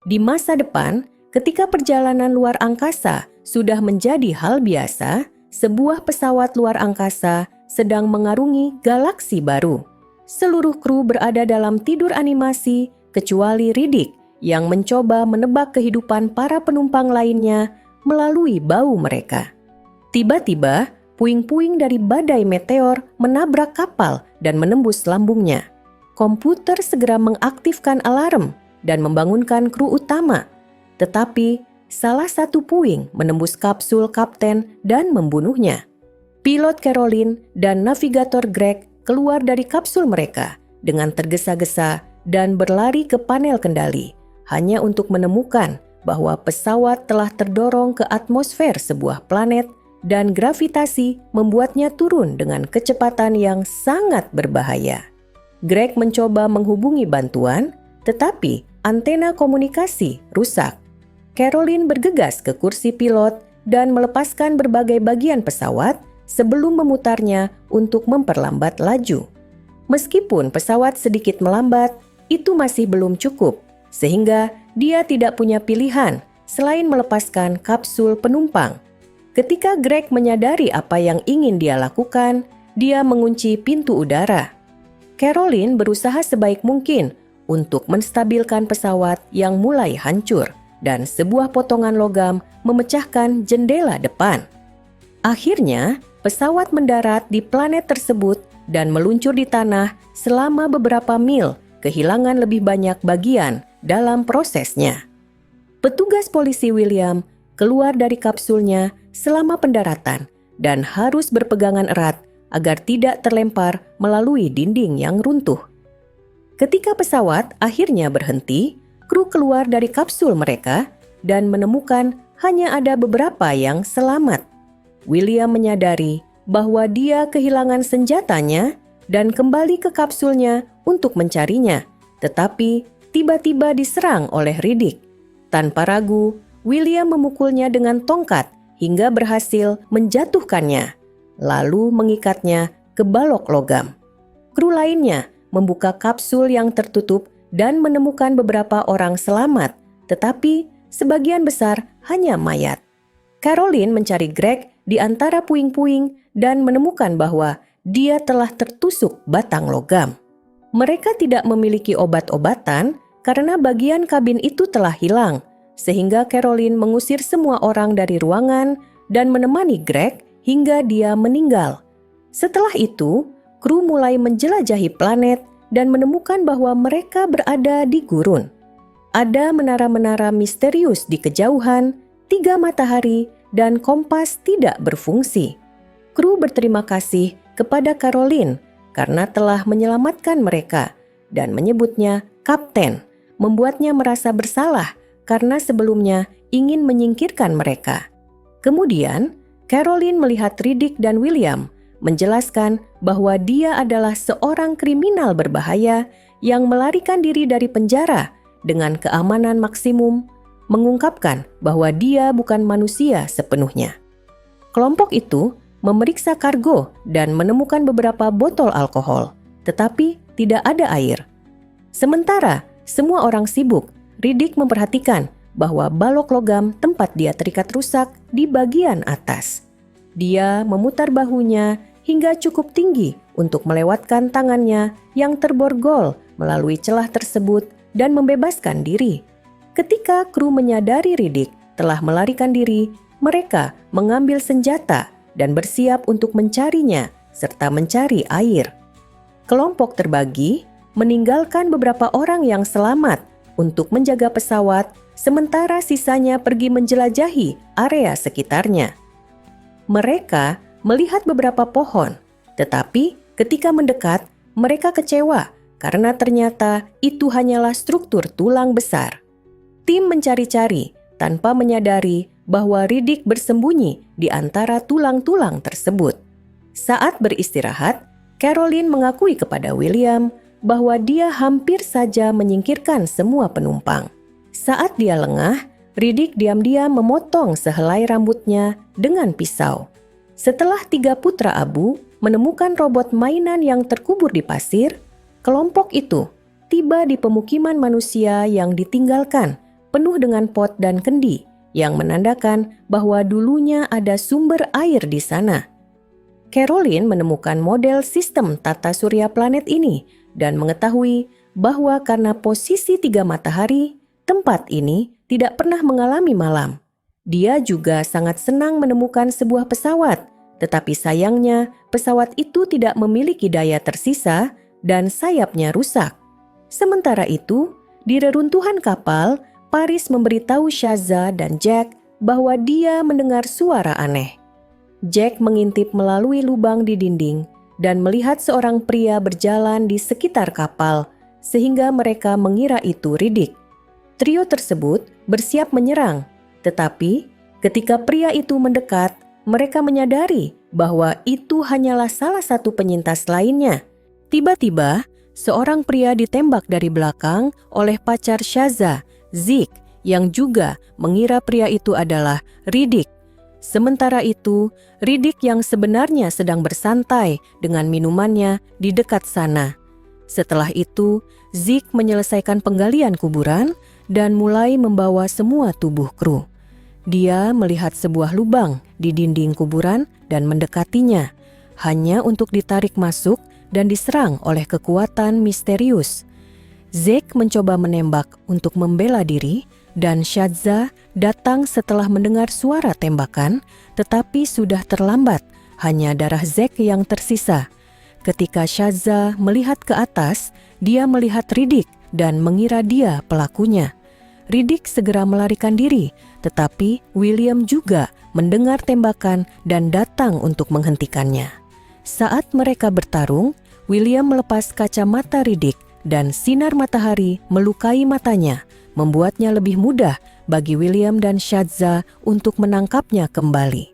Di masa depan, ketika perjalanan luar angkasa sudah menjadi hal biasa, sebuah pesawat luar angkasa sedang mengarungi galaksi baru. Seluruh kru berada dalam tidur animasi kecuali Riddick yang mencoba menebak kehidupan para penumpang lainnya melalui bau mereka. Tiba-tiba, puing-puing dari badai meteor menabrak kapal dan menembus lambungnya. Komputer segera mengaktifkan alarm dan membangunkan kru utama. Tetapi, salah satu puing menembus kapsul kapten dan membunuhnya. Pilot Caroline dan navigator Greg keluar dari kapsul mereka dengan tergesa-gesa dan berlari ke panel kendali, hanya untuk menemukan bahwa pesawat telah terdorong ke atmosfer sebuah planet dan gravitasi membuatnya turun dengan kecepatan yang sangat berbahaya. Greg mencoba menghubungi bantuan, tetapi antena komunikasi rusak. Caroline bergegas ke kursi pilot dan melepaskan berbagai bagian pesawat sebelum memutarnya untuk memperlambat laju. Meskipun pesawat sedikit melambat, itu masih belum cukup, sehingga dia tidak punya pilihan selain melepaskan kapsul penumpang. Ketika Greg menyadari apa yang ingin dia lakukan, dia mengunci pintu udara. Caroline berusaha sebaik mungkin untuk menstabilkan pesawat yang mulai hancur, dan sebuah potongan logam memecahkan jendela depan. Akhirnya, pesawat mendarat di planet tersebut dan meluncur di tanah selama beberapa mil, kehilangan lebih banyak bagian dalam prosesnya. Petugas polisi William keluar dari kapsulnya selama pendaratan dan harus berpegangan erat agar tidak terlempar melalui dinding yang runtuh. Ketika pesawat akhirnya berhenti, kru keluar dari kapsul mereka dan menemukan hanya ada beberapa yang selamat. William menyadari bahwa dia kehilangan senjatanya dan kembali ke kapsulnya untuk mencarinya, tetapi tiba-tiba diserang oleh Riddick. Tanpa ragu, William memukulnya dengan tongkat hingga berhasil menjatuhkannya, lalu mengikatnya ke balok logam. Kru lainnya membuka kapsul yang tertutup dan menemukan beberapa orang selamat, tetapi sebagian besar hanya mayat. Caroline mencari Greg di antara puing-puing dan menemukan bahwa dia telah tertusuk batang logam. Mereka tidak memiliki obat-obatan karena bagian kabin itu telah hilang, sehingga Caroline mengusir semua orang dari ruangan dan menemani Greg hingga dia meninggal. Setelah itu, kru mulai menjelajahi planet dan menemukan bahwa mereka berada di gurun. Ada menara-menara misterius di kejauhan, 3 matahari, dan kompas tidak berfungsi. Kru berterima kasih kepada Caroline karena telah menyelamatkan mereka dan menyebutnya Kapten, membuatnya merasa bersalah karena sebelumnya ingin menyingkirkan mereka. Kemudian, Caroline melihat Riddick dan William menjelaskan bahwa dia adalah seorang kriminal berbahaya yang melarikan diri dari penjara dengan keamanan maksimum, mengungkapkan bahwa dia bukan manusia sepenuhnya. Kelompok itu memeriksa kargo dan menemukan beberapa botol alkohol, tetapi tidak ada air. Sementara semua orang sibuk, Riddick memperhatikan bahwa balok logam tempat dia terikat rusak di bagian atas. Dia memutar bahunya hingga cukup tinggi untuk melewatkan tangannya yang terborgol melalui celah tersebut dan membebaskan diri. Ketika kru menyadari Riddick telah melarikan diri, mereka mengambil senjata dan bersiap untuk mencarinya serta mencari air. Kelompok terbagi, meninggalkan beberapa orang yang selamat untuk menjaga pesawat, sementara sisanya pergi menjelajahi area sekitarnya. Mereka melihat beberapa pohon, tetapi ketika mendekat, mereka kecewa karena ternyata itu hanyalah struktur tulang besar. Tim mencari-cari tanpa menyadari bahwa Riddick bersembunyi di antara tulang-tulang tersebut. Saat beristirahat, Caroline mengakui kepada William bahwa dia hampir saja menyingkirkan semua penumpang. Saat dia lengah, Riddick diam-diam memotong sehelai rambutnya dengan pisau. Setelah 3 putra abu menemukan robot mainan yang terkubur di pasir, kelompok itu tiba di pemukiman manusia yang ditinggalkan penuh dengan pot dan kendi, yang menandakan bahwa dulunya ada sumber air di sana. Caroline menemukan model sistem tata surya planet ini dan mengetahui bahwa karena posisi 3 matahari, tempat ini tidak pernah mengalami malam. Dia juga sangat senang menemukan sebuah pesawat, tetapi sayangnya pesawat itu tidak memiliki daya tersisa dan sayapnya rusak. Sementara itu, di reruntuhan kapal, Paris memberitahu Shaza dan Jack bahwa dia mendengar suara aneh. Jack mengintip melalui lubang di dinding dan melihat seorang pria berjalan di sekitar kapal, sehingga mereka mengira itu Riddick. Trio tersebut bersiap menyerang, tetapi ketika pria itu mendekat, mereka menyadari bahwa itu hanyalah salah satu penyintas lainnya. Tiba-tiba, seorang pria ditembak dari belakang oleh pacar Shaza, Zeke, yang juga mengira pria itu adalah Riddick. Sementara itu, Riddick yang sebenarnya sedang bersantai dengan minumannya di dekat sana. Setelah itu, Zeke menyelesaikan penggalian kuburan dan mulai membawa semua tubuh kru. Dia melihat sebuah lubang di dinding kuburan dan mendekatinya, hanya untuk ditarik masuk dan diserang oleh kekuatan misterius. Zeke mencoba menembak untuk membela diri dan Shaza datang setelah mendengar suara tembakan, tetapi sudah terlambat, hanya darah Zeke yang tersisa. Ketika Shaza melihat ke atas, dia melihat Riddick dan mengira dia pelakunya. Riddick segera melarikan diri, tetapi William juga mendengar tembakan dan datang untuk menghentikannya. Saat mereka bertarung, William melepas kacamata Riddick dan sinar matahari melukai matanya, membuatnya lebih mudah bagi William dan Shaza untuk menangkapnya kembali.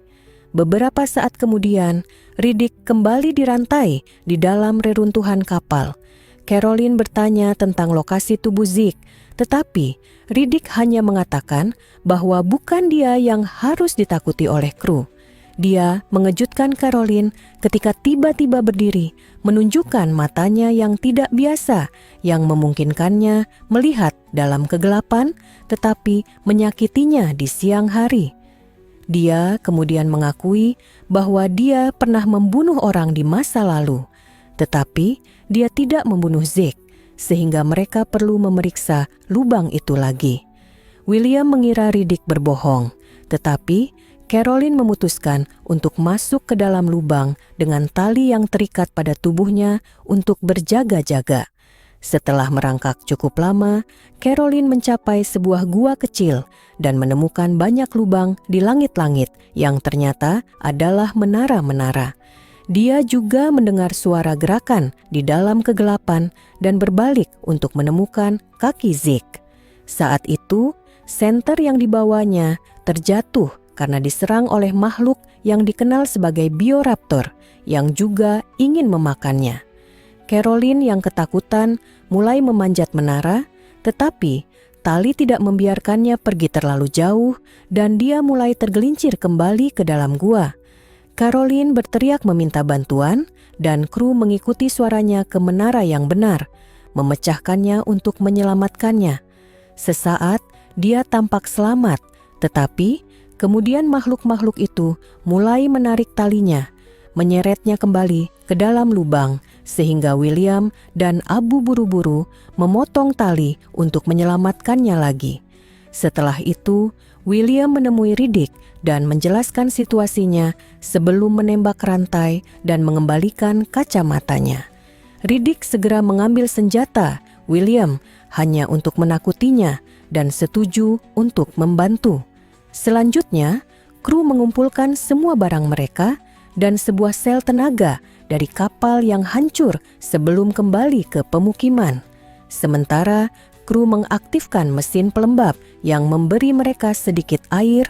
Beberapa saat kemudian, Riddick kembali dirantai di dalam reruntuhan kapal. Caroline bertanya tentang lokasi tubuh Zeke, tetapi Riddick hanya mengatakan bahwa bukan dia yang harus ditakuti oleh kru. Dia mengejutkan Caroline ketika tiba-tiba berdiri, menunjukkan matanya yang tidak biasa, yang memungkinkannya melihat dalam kegelapan, tetapi menyakitinya di siang hari. Dia kemudian mengakui bahwa dia pernah membunuh orang di masa lalu, tetapi dia tidak membunuh Zeke, sehingga mereka perlu memeriksa lubang itu lagi. William mengira Riddick berbohong, tetapi Caroline memutuskan untuk masuk ke dalam lubang dengan tali yang terikat pada tubuhnya untuk berjaga-jaga. Setelah merangkak cukup lama, Caroline mencapai sebuah gua kecil dan menemukan banyak lubang di langit-langit yang ternyata adalah menara-menara. Dia juga mendengar suara gerakan di dalam kegelapan dan berbalik untuk menemukan kaki Zeke. Saat itu, senter yang dibawanya terjatuh karena diserang oleh makhluk yang dikenal sebagai Bioraptor yang juga ingin memakannya. Caroline yang ketakutan mulai memanjat menara, tetapi tali tidak membiarkannya pergi terlalu jauh dan dia mulai tergelincir kembali ke dalam gua. Caroline berteriak meminta bantuan dan kru mengikuti suaranya ke menara yang benar, memecahkannya untuk menyelamatkannya. Sesaat dia tampak selamat, tetapi kemudian makhluk-makhluk itu mulai menarik talinya, menyeretnya kembali ke dalam lubang, sehingga William dan Abu buru-buru memotong tali untuk menyelamatkannya lagi. Setelah itu, William menemui Riddick dan menjelaskan situasinya sebelum menembak rantai dan mengembalikan kacamatanya. Riddick segera mengambil senjata William hanya untuk menakutinya dan setuju untuk membantu. Selanjutnya, kru mengumpulkan semua barang mereka dan sebuah sel tenaga dari kapal yang hancur sebelum kembali ke pemukiman. Sementara, kru mengaktifkan mesin pelembab yang memberi mereka sedikit air.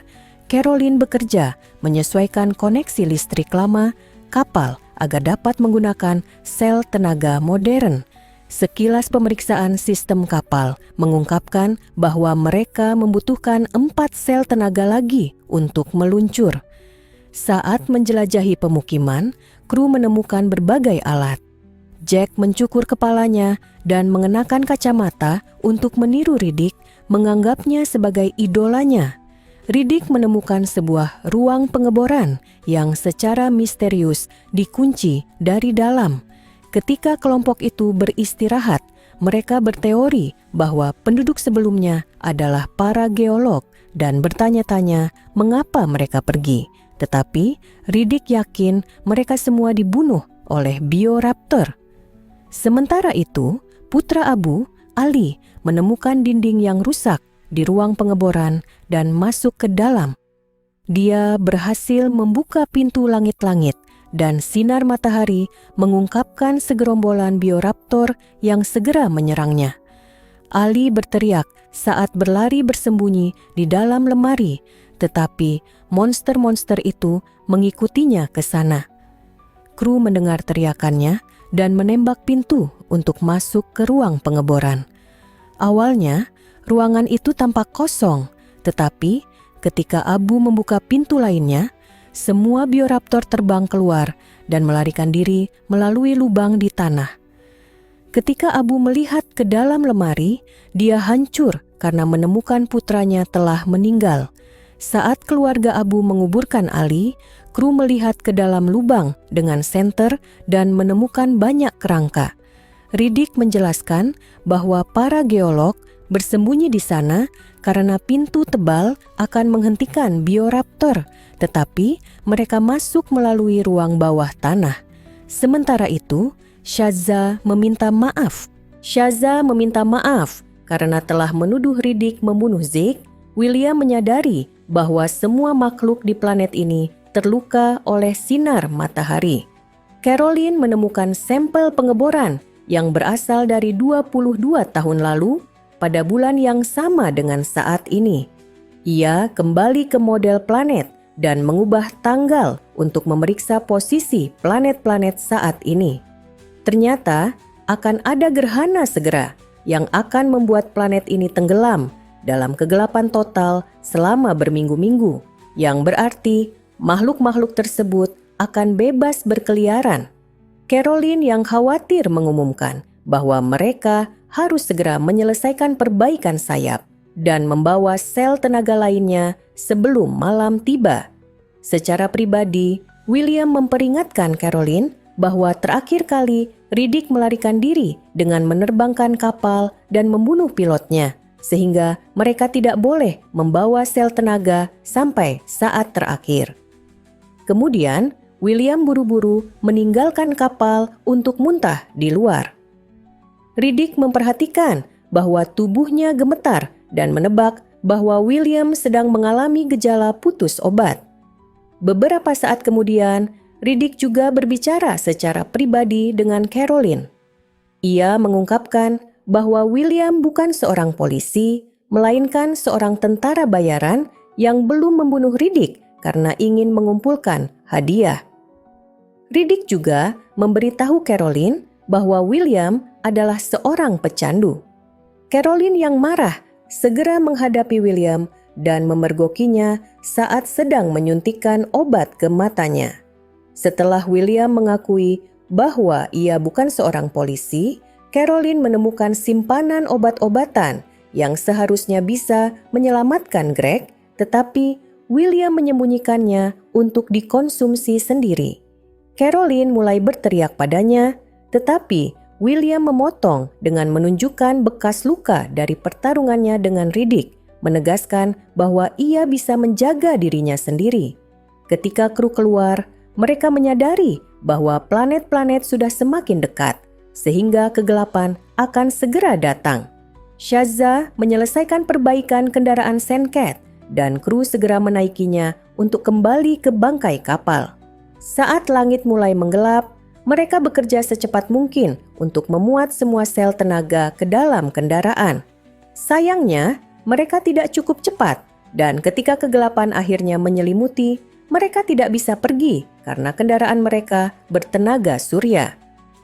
Caroline bekerja menyesuaikan koneksi listrik lama kapal agar dapat menggunakan sel tenaga modern. Sekilas pemeriksaan sistem kapal mengungkapkan bahwa mereka membutuhkan 4 sel tenaga lagi untuk meluncur. Saat menjelajahi pemukiman, kru menemukan berbagai alat. Jack mencukur kepalanya dan mengenakan kacamata untuk meniru Riddick menganggapnya sebagai idolanya. Riddick menemukan sebuah ruang pengeboran yang secara misterius dikunci dari dalam. Ketika kelompok itu beristirahat, mereka berteori bahwa penduduk sebelumnya adalah para geolog dan bertanya-tanya mengapa mereka pergi. Tetapi Riddick yakin mereka semua dibunuh oleh bioraptor. Sementara itu, putra Abu, Ali, menemukan dinding yang rusak di ruang pengeboran dan masuk ke dalam. Dia berhasil membuka pintu langit-langit dan sinar matahari mengungkapkan segerombolan bioraptor yang segera menyerangnya. Ali berteriak saat berlari bersembunyi di dalam lemari, tetapi monster-monster itu mengikutinya ke sana. Kru mendengar teriakannya dan menembak pintu untuk masuk ke ruang pengeboran. Awalnya, ruangan itu tampak kosong, tetapi ketika Abu membuka pintu lainnya, semua bioraptor terbang keluar dan melarikan diri melalui lubang di tanah. Ketika Abu melihat ke dalam lemari, dia hancur karena menemukan putranya telah meninggal. Saat keluarga Abu menguburkan Ali, kru melihat ke dalam lubang dengan senter dan menemukan banyak kerangka. Riddick menjelaskan bahwa para geolog bersembunyi di sana karena pintu tebal akan menghentikan bioraptor, tetapi mereka masuk melalui ruang bawah tanah. Sementara itu, Shazza meminta maaf. Shazza meminta maaf karena telah menuduh Riddick membunuh Zeke. William menyadari bahwa semua makhluk di planet ini terluka oleh sinar matahari. Caroline menemukan sampel pengeboran yang berasal dari 22 tahun lalu pada bulan yang sama dengan saat ini. Ia kembali ke model planet dan mengubah tanggal untuk memeriksa posisi planet-planet saat ini. Ternyata akan ada gerhana segera yang akan membuat planet ini tenggelam dalam kegelapan total selama berminggu-minggu, yang berarti makhluk-makhluk tersebut akan bebas berkeliaran. Caroline yang khawatir mengumumkan bahwa mereka harus segera menyelesaikan perbaikan sayap dan membawa sel tenaga lainnya sebelum malam tiba. Secara pribadi, William memperingatkan Caroline bahwa terakhir kali Riddick melarikan diri dengan menerbangkan kapal dan membunuh pilotnya, sehingga mereka tidak boleh membawa sel tenaga sampai saat terakhir. Kemudian, William buru-buru meninggalkan kapal untuk muntah di luar. Riddick memperhatikan bahwa tubuhnya gemetar dan menebak bahwa William sedang mengalami gejala putus obat. Beberapa saat kemudian, Riddick juga berbicara secara pribadi dengan Caroline. Ia mengungkapkan bahwa William bukan seorang polisi, melainkan seorang tentara bayaran yang belum membunuh Riddick karena ingin mengumpulkan hadiah. Riddick juga memberitahu Caroline bahwa William adalah seorang pecandu. Caroline yang marah segera menghadapi William dan memergokinya saat sedang menyuntikkan obat ke matanya. Setelah William mengakui bahwa ia bukan seorang polisi, Caroline menemukan simpanan obat-obatan yang seharusnya bisa menyelamatkan Greg, tetapi William menyembunyikannya untuk dikonsumsi sendiri. Caroline mulai berteriak padanya, tetapi William memotong dengan menunjukkan bekas luka dari pertarungannya dengan Riddick, menegaskan bahwa ia bisa menjaga dirinya sendiri. Ketika kru keluar, mereka menyadari bahwa planet-planet sudah semakin dekat, sehingga kegelapan akan segera datang. Shazza menyelesaikan perbaikan kendaraan Sandcat, dan kru segera menaikinya untuk kembali ke bangkai kapal. Saat langit mulai menggelap, mereka bekerja secepat mungkin untuk memuat semua sel tenaga ke dalam kendaraan. Sayangnya, mereka tidak cukup cepat, dan ketika kegelapan akhirnya menyelimuti, mereka tidak bisa pergi karena kendaraan mereka bertenaga surya.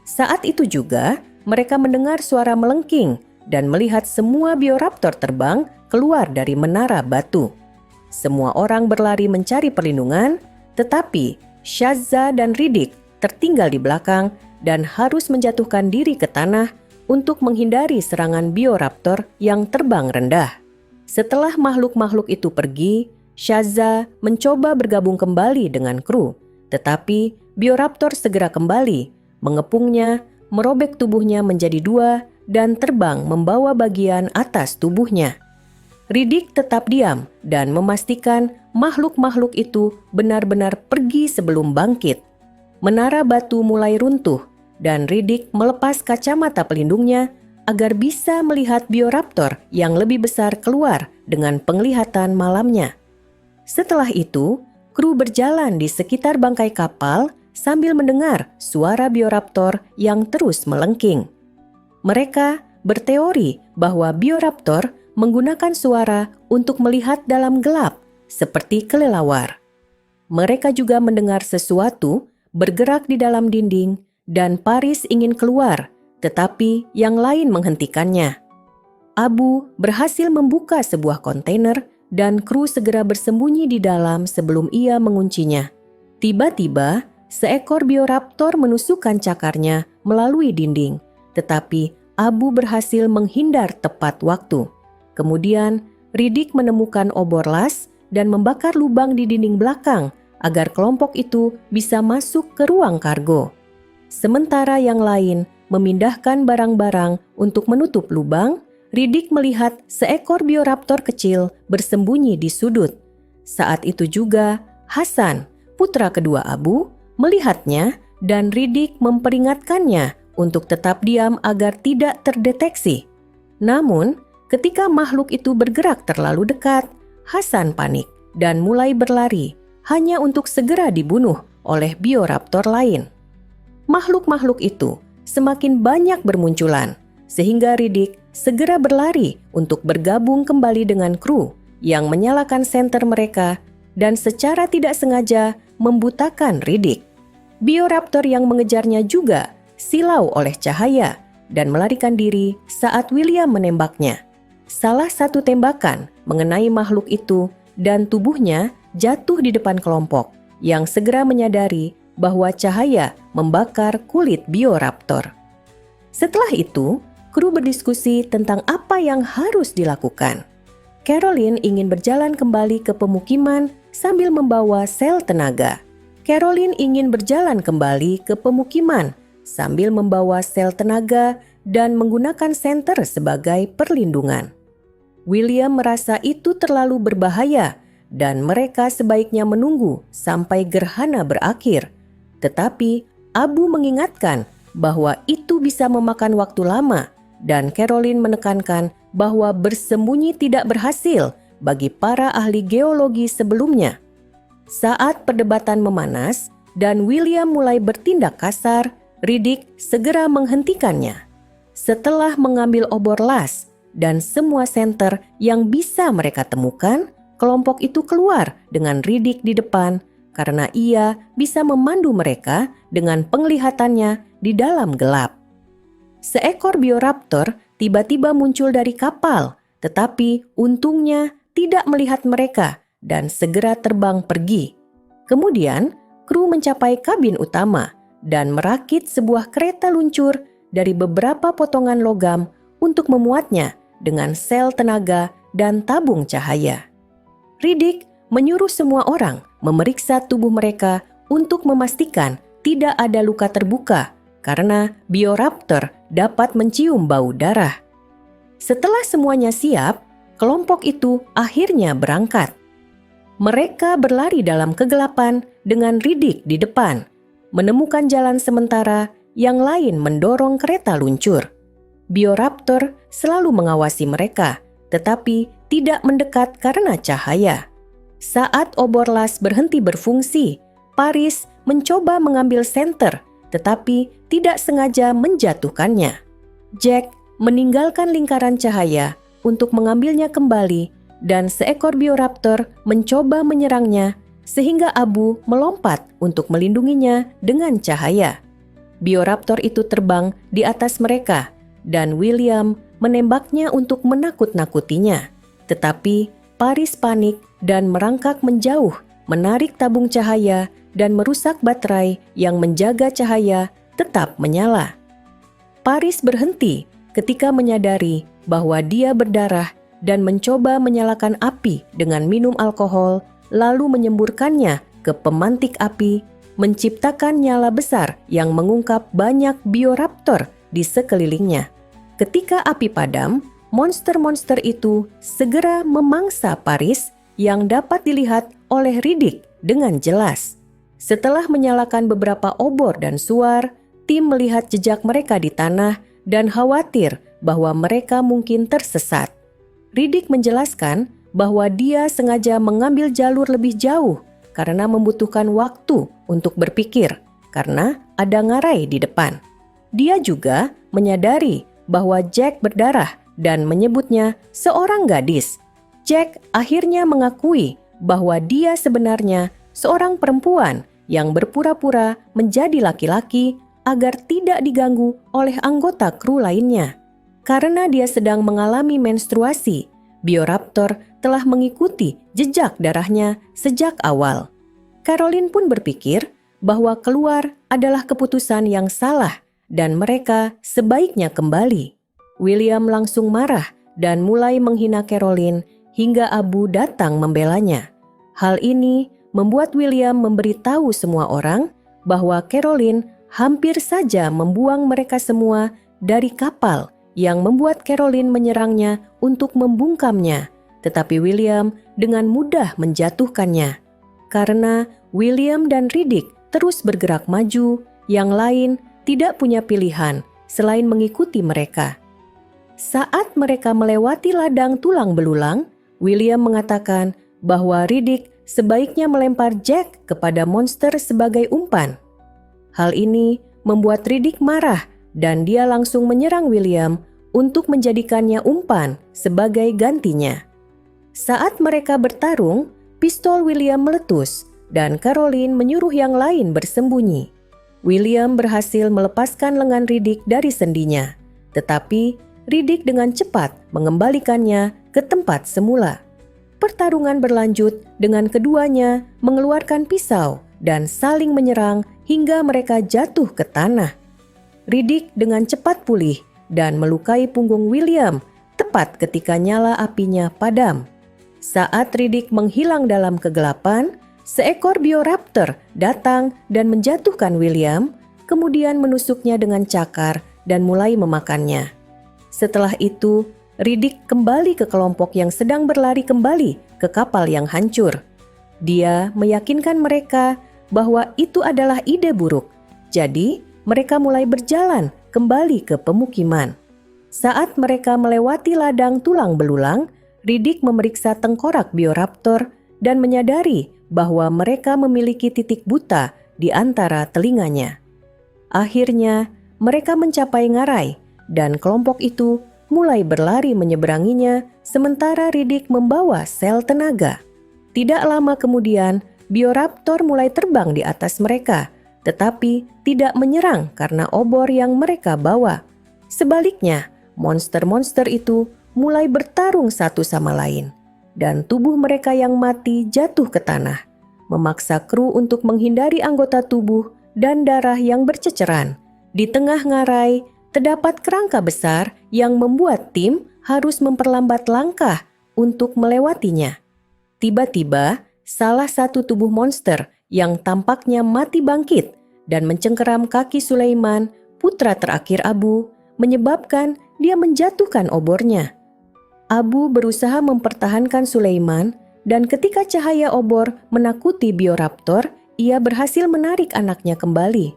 Saat itu juga, mereka mendengar suara melengking dan melihat semua bioraptor terbang keluar dari menara batu. Semua orang berlari mencari perlindungan, tetapi Shazza dan Riddick tertinggal di belakang dan harus menjatuhkan diri ke tanah untuk menghindari serangan bioraptor yang terbang rendah. Setelah makhluk-makhluk itu pergi, Shaza mencoba bergabung kembali dengan kru, tetapi Bioraptor segera kembali, mengepungnya, merobek tubuhnya menjadi dua, dan terbang membawa bagian atas tubuhnya. Riddick tetap diam dan memastikan makhluk-makhluk itu benar-benar pergi sebelum bangkit. Menara batu mulai runtuh, dan Riddick melepas kacamata pelindungnya agar bisa melihat Bioraptor yang lebih besar keluar dengan penglihatan malamnya. Setelah itu, kru berjalan di sekitar bangkai kapal sambil mendengar suara Bioraptor yang terus melengking. Mereka berteori bahwa Bioraptor menggunakan suara untuk melihat dalam gelap, seperti kelelawar. Mereka juga mendengar sesuatu bergerak di dalam dinding dan Paris ingin keluar, tetapi yang lain menghentikannya. Abu berhasil membuka sebuah kontainer dan kru segera bersembunyi di dalam sebelum ia menguncinya. Tiba-tiba, seekor Bioraptor menusukkan cakarnya melalui dinding, tetapi Abu berhasil menghindar tepat waktu. Kemudian, Riddick menemukan obor las dan membakar lubang di dinding belakang agar kelompok itu bisa masuk ke ruang kargo. Sementara yang lain memindahkan barang-barang untuk menutup lubang, Riddick melihat seekor Bioraptor kecil bersembunyi di sudut. Saat itu juga, Hasan, putra kedua Abu, melihatnya dan Riddick memperingatkannya untuk tetap diam agar tidak terdeteksi. Namun, ketika makhluk itu bergerak terlalu dekat, Hasan panik dan mulai berlari hanya untuk segera dibunuh oleh Bioraptor lain. Makhluk-makhluk itu semakin banyak bermunculan, sehingga Riddick segera berlari untuk bergabung kembali dengan kru yang menyalakan senter mereka dan secara tidak sengaja membutakan Riddick. Bioraptor yang mengejarnya juga silau oleh cahaya dan melarikan diri saat William menembaknya. Salah satu tembakan mengenai makhluk itu dan tubuhnya jatuh di depan kelompok yang segera menyadari bahwa cahaya membakar kulit Bioraptor. Setelah itu, kru berdiskusi tentang apa yang harus dilakukan. Caroline ingin berjalan kembali ke pemukiman sambil membawa sel tenaga. Caroline ingin berjalan kembali ke pemukiman sambil membawa sel tenaga dan menggunakan senter sebagai perlindungan. William merasa itu terlalu berbahaya dan mereka sebaiknya menunggu sampai gerhana berakhir. Tetapi Abu mengingatkan bahwa itu bisa memakan waktu lama dan Caroline menekankan bahwa bersembunyi tidak berhasil bagi para ahli geologi sebelumnya. Saat perdebatan memanas dan William mulai bertindak kasar, Riddick segera menghentikannya. Setelah mengambil obor las dan semua senter yang bisa mereka temukan, kelompok itu keluar dengan Riddick di depan karena ia bisa memandu mereka dengan penglihatannya di dalam gelap. Seekor Bioraptor tiba-tiba muncul dari kapal, tetapi untungnya tidak melihat mereka dan segera terbang pergi. Kemudian, kru mencapai kabin utama dan merakit sebuah kereta luncur dari beberapa potongan logam untuk memuatnya dengan sel tenaga dan tabung cahaya. Riddick menyuruh semua orang memeriksa tubuh mereka untuk memastikan tidak ada luka terbuka karena Bioraptor dapat mencium bau darah. Setelah semuanya siap, kelompok itu akhirnya berangkat. Mereka berlari dalam kegelapan dengan Riddick di depan, menemukan jalan sementara yang lain mendorong kereta luncur. Bioraptor selalu mengawasi mereka, tetapi tidak mendekat karena cahaya. Saat obor las berhenti berfungsi, Paris mencoba mengambil senter, tetapi tidak sengaja menjatuhkannya. Jack meninggalkan lingkaran cahaya untuk mengambilnya kembali, dan seekor Bioraptor mencoba menyerangnya, sehingga Abu melompat untuk melindunginya dengan cahaya. Bioraptor itu terbang di atas mereka, dan William menembaknya untuk menakut-nakutinya. Tetapi Paris panik dan merangkak menjauh, menarik tabung cahaya dan merusak baterai yang menjaga cahaya tetap menyala. Paris berhenti ketika menyadari bahwa dia berdarah dan mencoba menyalakan api dengan minum alkohol, lalu menyemburkannya ke pemantik api, menciptakan nyala besar yang mengungkap banyak bioraptor di sekelilingnya. Ketika api padam, monster-monster itu segera memangsa Paris yang dapat dilihat oleh Riddick dengan jelas. Setelah menyalakan beberapa obor dan suar, tim melihat jejak mereka di tanah dan khawatir bahwa mereka mungkin tersesat. Riddick menjelaskan bahwa dia sengaja mengambil jalur lebih jauh karena membutuhkan waktu untuk berpikir karena ada ngarai di depan. Dia juga menyadari bahwa Jack berdarah dan menyebutnya seorang gadis. Jack akhirnya mengakui bahwa dia sebenarnya seorang perempuan yang berpura-pura menjadi laki-laki agar tidak diganggu oleh anggota kru lainnya. Karena dia sedang mengalami menstruasi, bioraptor telah mengikuti jejak darahnya sejak awal. Caroline pun berpikir bahwa keluar adalah keputusan yang salah dan mereka sebaiknya kembali. William langsung marah dan mulai menghina Caroline hingga Abu datang membelanya. Hal ini membuat William memberitahu semua orang bahwa Caroline hampir saja membuang mereka semua dari kapal yang membuat Caroline menyerangnya untuk membungkamnya, tetapi William dengan mudah menjatuhkannya. Karena William dan Riddick terus bergerak maju, yang lain tidak punya pilihan selain mengikuti mereka. Saat mereka melewati ladang tulang belulang, William mengatakan bahwa Riddick sebaiknya melempar Jack kepada monster sebagai umpan. Hal ini membuat Riddick marah dan dia langsung menyerang William untuk menjadikannya umpan sebagai gantinya. Saat mereka bertarung, pistol William meletus dan Caroline menyuruh yang lain bersembunyi. William berhasil melepaskan lengan Riddick dari sendinya, tetapi Riddick dengan cepat mengembalikannya ke tempat semula. Pertarungan berlanjut dengan keduanya mengeluarkan pisau dan saling menyerang hingga mereka jatuh ke tanah. Riddick dengan cepat pulih dan melukai punggung William tepat ketika nyala apinya padam. Saat Riddick menghilang dalam kegelapan, seekor bioraptor datang dan menjatuhkan William, kemudian menusuknya dengan cakar dan mulai memakannya. Setelah itu, Riddick kembali ke kelompok yang sedang berlari kembali ke kapal yang hancur. Dia meyakinkan mereka bahwa itu adalah ide buruk, jadi mereka mulai berjalan kembali ke pemukiman. Saat mereka melewati ladang tulang belulang, Riddick memeriksa tengkorak bioraptor dan menyadari bahwa mereka memiliki titik buta di antara telinganya. Akhirnya, mereka mencapai ngarai dan kelompok itu mulai berlari menyeberanginya sementara Riddick membawa sel tenaga. Tidak lama kemudian, bioraptor mulai terbang di atas mereka, tetapi tidak menyerang karena obor yang mereka bawa. Sebaliknya, monster-monster itu mulai bertarung satu sama lain, dan tubuh mereka yang mati jatuh ke tanah, memaksa kru untuk menghindari anggota tubuh dan darah yang berceceran. Di tengah ngarai, terdapat kerangka besar yang membuat tim harus memperlambat langkah untuk melewatinya. Tiba-tiba, salah satu tubuh monster yang tampaknya mati bangkit dan mencengkeram kaki Sulaiman, putra terakhir Abu, menyebabkan dia menjatuhkan obornya. Abu berusaha mempertahankan Sulaiman, dan ketika cahaya obor menakuti bioraptor, ia berhasil menarik anaknya kembali.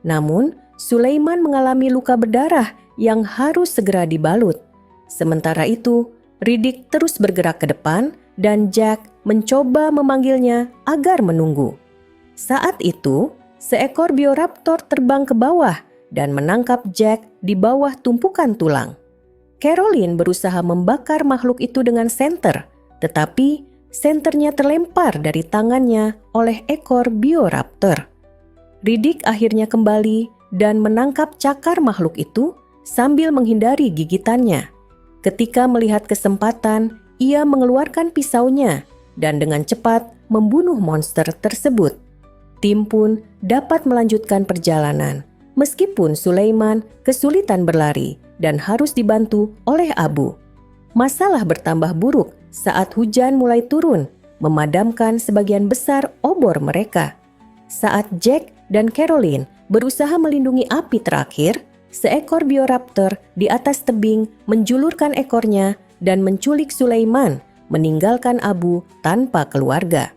Namun, Sulaiman mengalami luka berdarah yang harus segera dibalut. Sementara itu, Riddick terus bergerak ke depan dan Jack mencoba memanggilnya agar menunggu. Saat itu, seekor bioraptor terbang ke bawah dan menangkap Jack di bawah tumpukan tulang. Caroline berusaha membakar makhluk itu dengan senter, tetapi senternya terlempar dari tangannya oleh ekor bioraptor. Riddick akhirnya kembali dan menangkap cakar makhluk itu sambil menghindari gigitannya. Ketika melihat kesempatan, ia mengeluarkan pisaunya dan dengan cepat membunuh monster tersebut. Tim pun dapat melanjutkan perjalanan, meskipun Sulaiman kesulitan berlari dan harus dibantu oleh Abu. Masalah bertambah buruk saat hujan mulai turun, memadamkan sebagian besar obor mereka. Saat Jack dan Caroline berusaha melindungi api terakhir, seekor bioraptor di atas tebing menjulurkan ekornya dan menculik Sulaiman, meninggalkan Abu tanpa keluarga.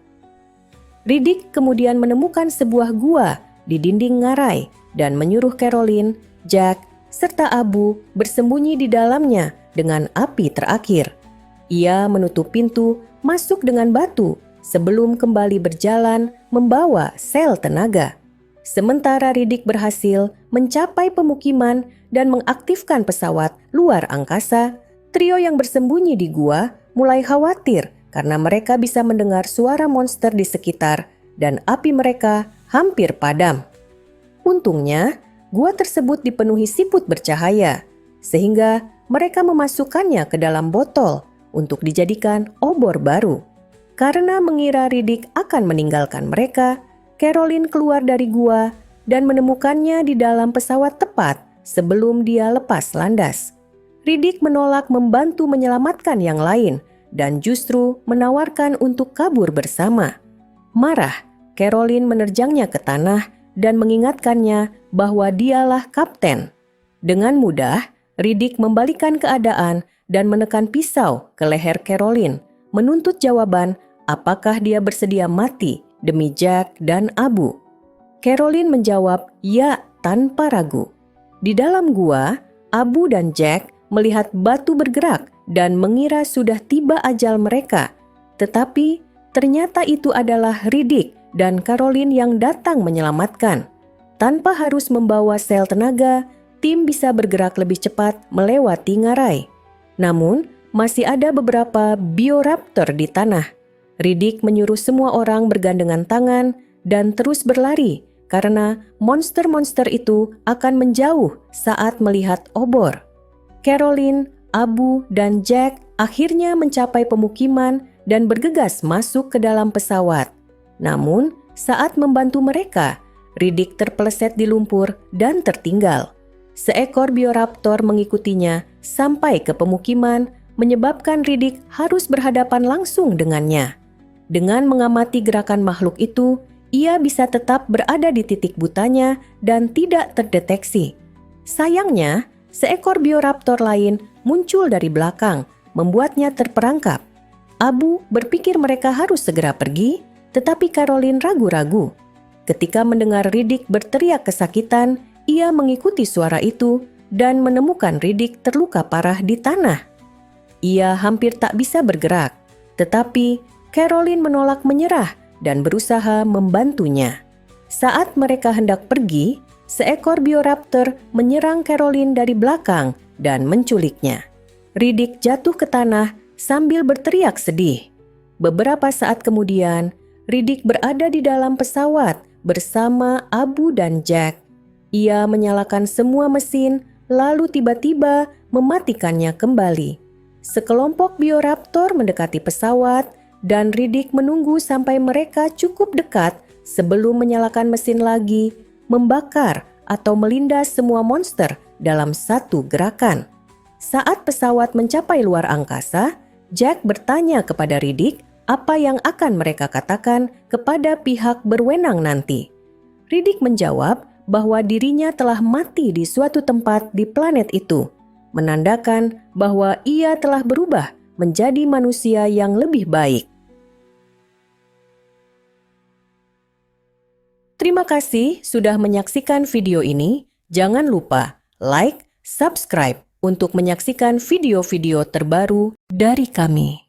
Riddick kemudian menemukan sebuah gua di dinding ngarai dan menyuruh Caroline, Jack, serta Abu bersembunyi di dalamnya dengan api terakhir. Ia menutup pintu masuk dengan batu sebelum kembali berjalan membawa sel tenaga. Sementara Riddick berhasil mencapai pemukiman dan mengaktifkan pesawat luar angkasa, trio yang bersembunyi di gua mulai khawatir karena mereka bisa mendengar suara monster di sekitar dan api mereka hampir padam. Untungnya, gua tersebut dipenuhi siput bercahaya, sehingga mereka memasukkannya ke dalam botol untuk dijadikan obor baru. Karena mengira Riddick akan meninggalkan mereka, Caroline keluar dari gua dan menemukannya di dalam pesawat tepat sebelum dia lepas landas. Riddick menolak membantu menyelamatkan yang lain dan justru menawarkan untuk kabur bersama. Marah, Caroline menerjangnya ke tanah dan mengingatkannya bahwa dialah kapten. Dengan mudah, Riddick membalikan keadaan dan menekan pisau ke leher Caroline, menuntut jawaban apakah dia bersedia mati demi Jack dan Abu. Caroline menjawab ya tanpa ragu. Di dalam gua, Abu dan Jack melihat batu bergerak dan mengira sudah tiba ajal mereka. Tetapi ternyata itu adalah Riddick dan Caroline yang datang menyelamatkan. Tanpa harus membawa sel tenaga, tim bisa bergerak lebih cepat melewati ngarai. Namun, masih ada beberapa bioraptor di tanah. Riddick menyuruh semua orang bergandengan tangan dan terus berlari karena monster-monster itu akan menjauh saat melihat obor. Caroline, Abu, dan Jack akhirnya mencapai pemukiman dan bergegas masuk ke dalam pesawat. Namun, saat membantu mereka, Riddick terpeleset di lumpur dan tertinggal. Seekor bioraptor mengikutinya sampai ke pemukiman, menyebabkan Riddick harus berhadapan langsung dengannya. Dengan mengamati gerakan makhluk itu, ia bisa tetap berada di titik butanya dan tidak terdeteksi. Sayangnya, seekor bioraptor lain muncul dari belakang, membuatnya terperangkap. Abu berpikir mereka harus segera pergi, tetapi Caroline ragu-ragu. Ketika mendengar Riddick berteriak kesakitan, ia mengikuti suara itu dan menemukan Riddick terluka parah di tanah. Ia hampir tak bisa bergerak, tetapi Caroline menolak menyerah dan berusaha membantunya. Saat mereka hendak pergi, seekor bioraptor menyerang Caroline dari belakang dan menculiknya. Riddick jatuh ke tanah sambil berteriak sedih. Beberapa saat kemudian, Riddick berada di dalam pesawat bersama Abu dan Jack. Ia menyalakan semua mesin, lalu tiba-tiba mematikannya kembali. Sekelompok bioraptor mendekati pesawat dan Riddick menunggu sampai mereka cukup dekat sebelum menyalakan mesin lagi, membakar atau melindas semua monster dalam satu gerakan. Saat pesawat mencapai luar angkasa, Jack bertanya kepada Riddick apa yang akan mereka katakan kepada pihak berwenang nanti. Riddick menjawab bahwa dirinya telah mati di suatu tempat di planet itu, menandakan bahwa ia telah berubah menjadi manusia yang lebih baik. Terima kasih sudah menyaksikan video ini. Jangan lupa like, subscribe untuk menyaksikan video-video terbaru dari kami.